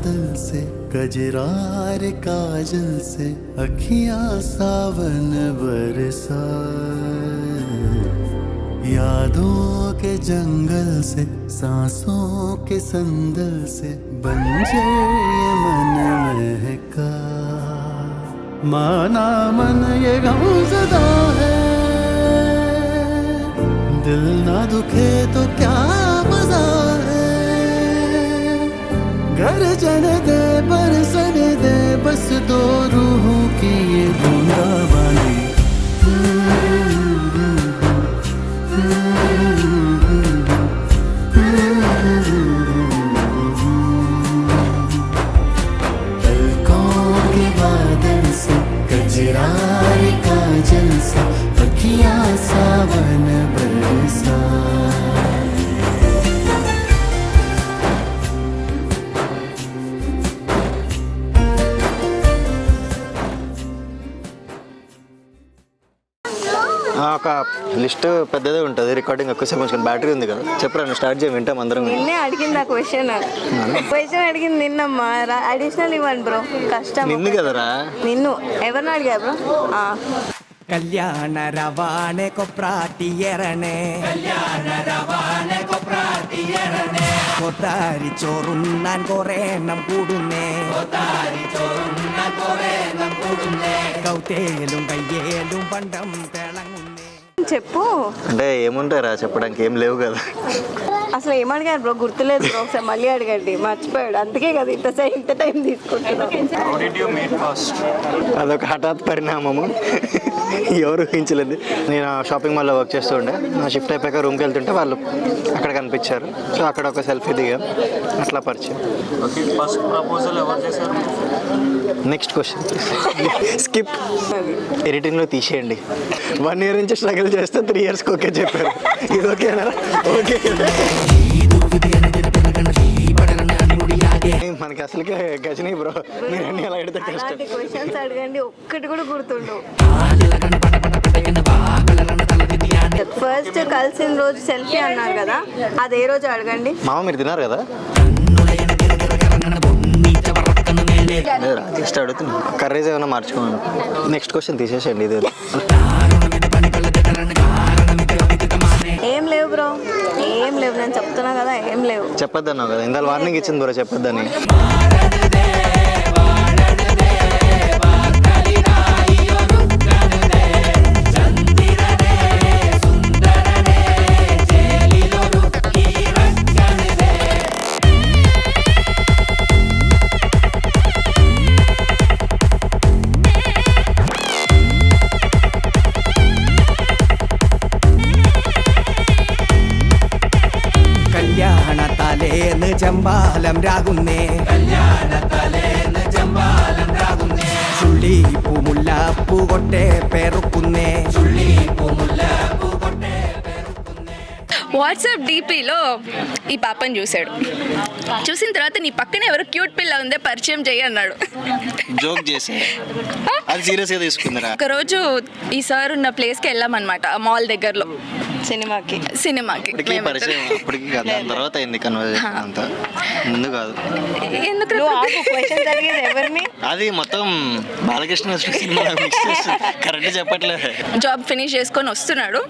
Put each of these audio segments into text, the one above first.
बादल से कजरार काजल से अखियां सावन बरसा यादों के जंगल से सांसों के संदल से बंजर ये मन महका माना मन ये गमज़दा है दिल ना दुखे तो क्या मजा है गर्जन दे बरसन दे बस दो रूहों की ये बूंदाबांदी कजरार काजल से अखियां सावन बरसा ఒక లిస్ట్ పెద్దదే ఉంటుంది, రికార్డింగ్ ఎక్కువసేపు కొంచెం బ్యాటరీ ఉంది కదా. చెప్పరా, నువ్వు స్టార్ట్ చేయం, వింటాం అందరం. నిన్నే అడిగింది ఆ క్వశ్చన్ అడిగింది నిన్నమ్మా. అడిషనల్ ఇవ్వండి బ్రో, కష్టం. నిన్ను కదరా? నిన్ను ఎవరిని అడిగా బ్రో? കല്യാണ രവാനെ കൊപ്രാട്ടിയറനെ കൊത്താരി ചോറുണ്ണാൻ കൊറേണം കൂടുന്നേ കൗത്തേലും കയ്യേലും പണ്ടം തിളങ്ങുന്നേ. చెప్పు. అంటే ఏముంటారా చెప్పడానికి, ఏం లేవు కదా. అసలు ఏమడిగారు బ్రో, గుర్తులేదు బ్రో, ఒకసారి మళ్ళీ అడగండి. మర్చిపోయాడు, అందుకే కదా ఇంత టైం తీసుకుంటున్నాను. అదొక హఠాత్ పరిణామము, ఎవరు ఊహించలేదు. నేను షాపింగ్ మాల్లో వర్క్ చేస్తూ ఉండే, నా షిఫ్ట్ అయిపోయాక రూమ్కి వెళ్తుంటే వాళ్ళు అక్కడ కనిపించారు. సో అక్కడ ఒక సెల్ఫీ దిగాం, అట్లా పరిచయం. Next question skip. ఎడిటింగ్లో తీసేయండి. 1 year నుంచి స్ట్రగుల్ చేస్తే 3 yearsకి ఓకే చెప్పారు. ఇది ఓకేనా? ఓకే. మనకి అసలుకే గజనీ బ్రో, మీరు అన్ని అలా అడిగితే కష్టం. క్వశ్చన్స్ అడగండి, ఒక్కటి కూడా గుర్తుండు. ఫస్ట్ కలిసిన రోజు సెల్ఫీ అన్నారు కదా, అది ఏ రోజు అడగండి. మామ మీరు తిన్నారు కదా? జస్ట్ అడుగుతున్నా, కర్రీస్ ఏమైనా మార్చుకోమను. నెక్స్ట్ క్వశ్చన్ తీసేసేయండి. ఇది ఏం లేవు బ్రో, ఏం లేవు. నేను చెప్తున్నా కదా, ఏం లేవు. చెప్పొద్దన్నావు కదా, ఇందాక వార్నింగ్ ఇచ్చింది బ్రో, చెప్పొద్దని. ജമ്പാലം രാകുന്നേ ചുള്ളിപ്പൂ മുല്ലപ്പൂ കൊട്ടെ പെറുക്കുന്നേ. వాట్సాప్ డీపీలో ఈ పాపని చూశాడు. చూసిన తర్వాత నీ పక్కన ఎవరు క్యూట్ పిల్ల ఉందే పరిచయం చేయి అన్నాడు. జోక్ చేసి అది సీరియస్గా తీసుకుందిరా. ఒకరోజు ఈ సార్ ఉన్న ప్లేస్కి వెళ్ళామన్నమాట, మాల్ దగ్గరలో సినిమాకి. పరిచయం అప్పటికి కాదు, దాని తర్వాత అయింది కన్వర్జేషన్ అంతా, ముందు కాదు. ఎందుకు ఎవరిని? అది మొత్తం బాలకృష్ణ సినిమా కరెక్ట్ చెప్పట్లేదు. జాబ్ ఫినిష్ చేసుకొని వస్తున్నాడు,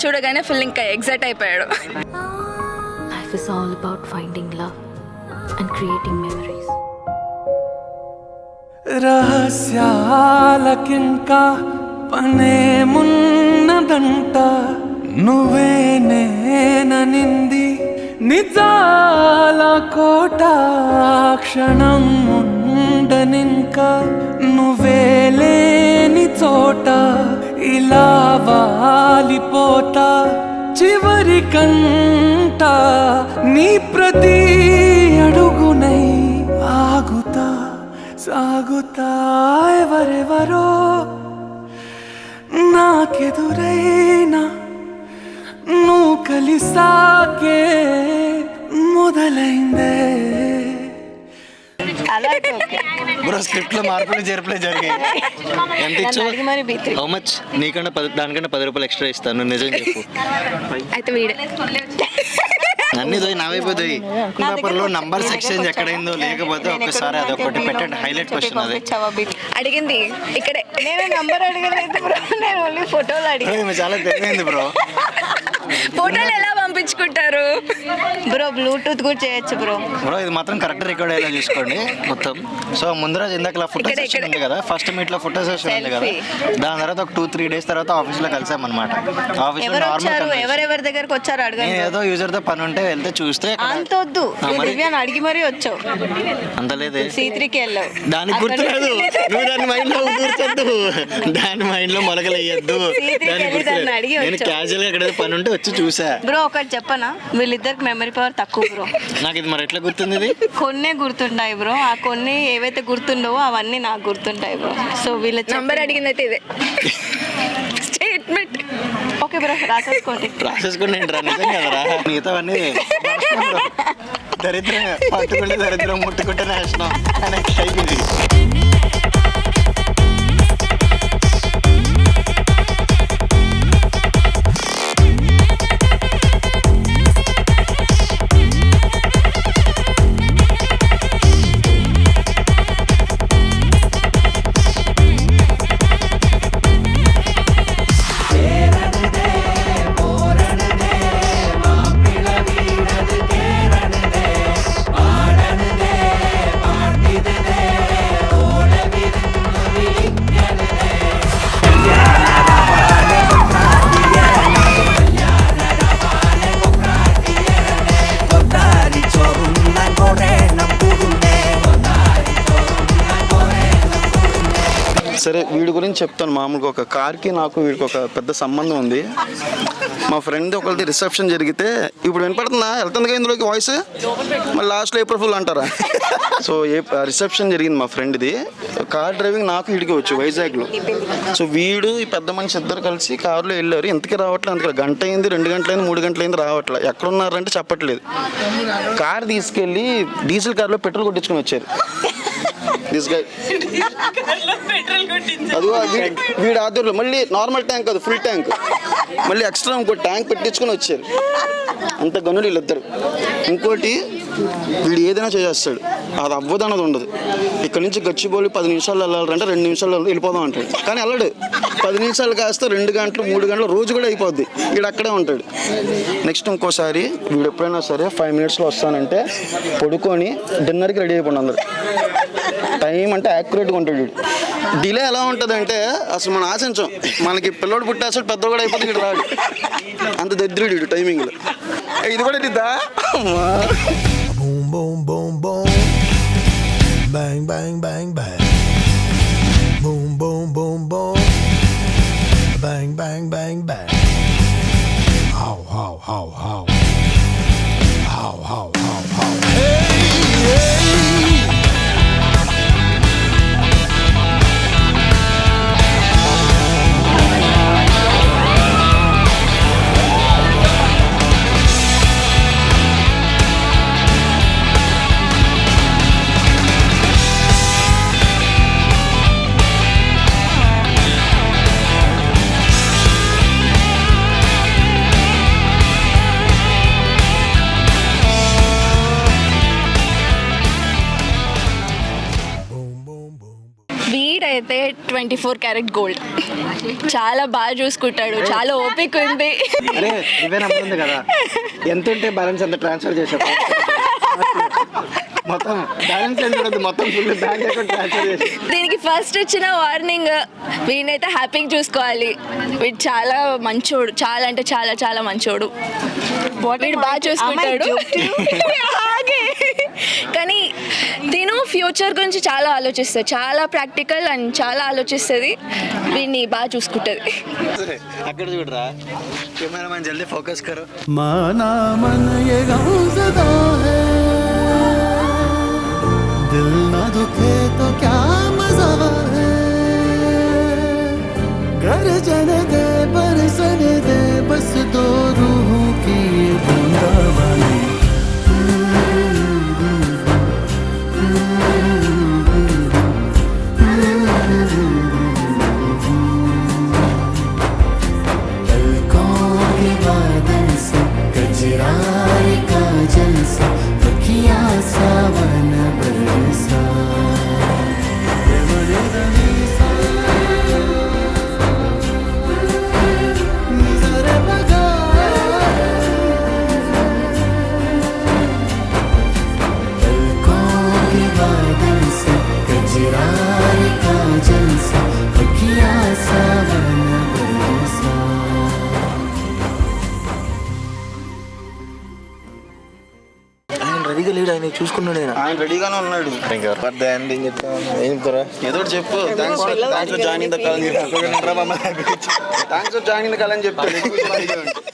చూడగానే ఫుల్ ఇంకా ఎగ్జైట్ అయిపోయాడు. Life is all about finding love and creating memories. రహస్యాలకింకా పనే మున్నదంట నువ్వే నేననింది నిజాల కోట క్షణం ఉండనింకా నువ్వే లేని చోట ఇలా వాలిపోతా చివరి కంట నీ ప్రతి అడుగునై ఆగుతా సాగుతా ఎవరెవరో నాకెదురైనా నువ్వు కలిసాకే మొదలైందే. బ్రో స్క్రిప్ట్ లో మార్పులు చేర్పులే జరిగాయి. ఎంత ఇచ్చావు? How much? నీకన్నా దానికన్నా 10 రూపాయలు ఎక్స్ట్రా ఇస్తాను, నిజం చెప్పు. అయితే వీడే అన్ని దోయి నావైపోతాయి పేపర్లో నంబర్స్ ఎక్స్చేంజ్ ఎక్కడైందో లేకపోతే ఒక్కసారి అది ఒకటి పెట్టండి హైలైట్ క్వశ్చన్ అది అడిగింది ఇక్కడే. నేను నంబర్ అడగలేదు బ్రో, నేను ఓన్లీ ఫోటోలు అడిగాను. ఈమె చాలా తెలియదు బ్రో. ఫోటోలు ఎలా పంపించుకుంటారు బ్రో బ్లూటూత్ కూడా చేయొచ్చు బ్రో. బ్రో ఇది మాత్రం కరెక్ట్ రికార్డ్ అయ్యేలా చూసుకోండి మొత్తం. సో ముందు రోజు ఇందాక ఫోటో సెషన్ ఉంది కదా, ఫస్ట్ మీట్లో ఫోటో సెషన్ ఉంది కదా, దాని తర్వాత ఒక 2-3 days తర్వాత ఆఫీస్లో కలిసామన్నమాట. ఆఫీస్లో ఎవరు వచ్చారు, నార్మల్ ఎవరెవరి దగ్గరకు వచ్చారు అడగండి. నేను ఏదో యూజర్తో పని ఉంటే వెళ్తే చూస్తే అంత వద్దు, దివ్యాన్ని అడిగి మరీ వచ్చావు. అంత లేదే, C3కి వెళ్ళావు. దానికి గుర్తులేదు. నువ్వు దాని మైండ్లో కూర్చొద్దు, దాని మైండ్లో మొలకలేయద్దు. దానికి గుర్తులేదు. నేను క్యాజువల్గా ఎక్కడ పని ఉంటే వచ్చి చూసా. బ్రో ఒకటి చెప్పనా, వీళ్ళిద్దరికి మెమరీ పవర్ తక్కువ బ్రో. నాకు ఇది మరి ఎట్లా గుర్తుంది ఇది? కొన్నే గుర్తుంటాయి బ్రో, ఆ కొన్ని ఏవైతే గుర్తుండవో అవన్నీ నాకు గుర్తుంటాయి బ్రో. సో వీళ్ళ నంబర్ అడిగింది అయితే ఇదే స్టేట్మెంట్. ఓకే బ్రో రాసేసుకోండి. రాసేసుకుని ఏంట్రా నిజం కదరా, మిగతావన్నీ దరిద్రం పట్టుకుంటే దరిద్రం ముట్టుకుంటే నేషనం అనేది అయిపోయింది. సరే వీడి గురించి చెప్తాను. మామూలుగా ఒక కార్కి నాకు వీడికి ఒక పెద్ద సంబంధం ఉంది. మా ఫ్రెండ్ ఒకరిది రిసెప్షన్ జరిగితే, ఇప్పుడు వినపడుతుందా వెళ్తుంది ఇందులోకి వాయిస్, మళ్ళీ లాస్ట్లో ఏప్రిల్ ఫుల్ అంటారా? సో రిసెప్షన్ జరిగింది మా ఫ్రెండ్ది. కార్ డ్రైవింగ్ నాకు వీడికి వచ్చు వైజాగ్లో. సో వీడు ఈ పెద్ద మనిషి ఇద్దరు కలిసి కారులో వెళ్ళారు. ఎంతకి రావట్లేదు, అంతకు గంట అయింది, 2 గంటలైంది, 3 గంటలైంది, రావట్లేదు. ఎక్కడున్నారంటే చెప్పట్లేదు. కార్ తీసుకెళ్ళి డీజిల్ కార్లో పెట్రోల్ కొట్టించుకొని వచ్చారు. అదిగో వీడి ఆధ్వర్యంలో మళ్ళీ నార్మల్ ట్యాంక్ కాదు, ఫుల్ ట్యాంక్, మళ్ళీ ఎక్స్ట్రా ఇంకో ట్యాంక్ పెట్టించుకొని వచ్చారు. అంత గనులు వీళ్ళిద్దరు. ఇంకోటి వీడు ఏదైనా చేసేస్తాడు, అది అవ్వదు అన్నది ఉండదు. ఇక్కడ నుంచి గచ్చిబౌలి 10 నిమిషాలు వెళ్ళాలంటే 2 నిమిషాలు వెళ్ళిపోదాం అంటాడు, కానీ వెళ్ళడు. 10 నిమిషాలు కాస్తే 2 గంటలు 3 గంటలు రోజు కూడా అయిపోద్ది. వీడు అక్కడే ఉంటాడు. నెక్స్ట్ ఇంకోసారి వీడు ఎప్పుడైనా సరే 5 minutesలో వస్తానంటే పడుకొని డిన్నర్కి రెడీ అయిపోండి అందరు. టైం అంటే యాక్యురేట్గా ఉంటాడు వీడు. డిలే ఎలా ఉంటుంది అంటే అసలు మనం ఆశించాం. మనకి పిల్లోడు పుట్టేస్తాడు, పెద్ద కూడా అయిపోతే వీడు రాడు. అంత దరిద్రుడు వీడు టైమింగ్లో. ఇది కూడా ఇద్దా Boom, boom, boom, boom. Bang, bang, bang, bang. Boom, boom, boom, boom. Bang, bang, bang, bang. How, how, how, how. How, how, how, how. Hey, hey. వీడైతే 24 క్యారెట్ గోల్డ్, చాలా బాగా చూసుకుంటాడు, చాలా ఓపిక ఉంది. అరే ఇవే నమ్ముతుంది కదా, ఎంత ఉంటే బ్యాలెన్స్ అంత ట్రాన్స్ఫర్ చేసా. మొత్తం బ్యాలెన్స్ ఎంత ఉంటుంది, మొత్తం ఫుల్ బ్యాంక్ అకౌంట్ ట్రాన్స్ఫర్ చేసి. దీనికి ఫస్ట్ వచ్చిన వార్నింగ్, వీడినైతే హ్యాపీగా చూసుకోవాలి. వీడు చాలా మంచోడు, చాలా అంటే చాలా చాలా మంచోడు. వీడు బాగా చూసుకుంటాడు. కానీ తిను ఫ్యూచర్ గురించి చాలా ఆలోచిస్తుంది, చాలా ప్రాక్టికల్ అండ్ చాలా ఆలోచిస్తుంది. వీడిని బాగా చూసుకుంటుంది. అక్కడ చూడరా కెమెరా మ్యాన్, జల్దీ ఫోకస్ కరో. माना मन ये गमज़दा है, दिल न दुखे तो क्या मज़ा है. गर्जन दे बरसन दे बस दो रूहों की ये बूंदाबांदी. पलकों के बादल से कजरारे का రెడీగా లేడు, ఆయన చూసుకున్నాడు. ఆయన రెడీగానే ఉన్నాడు. ఏదో ఒకటి చెప్పు. Thanks for joining the call. Thanks for joining the call అని చెప్పాడు.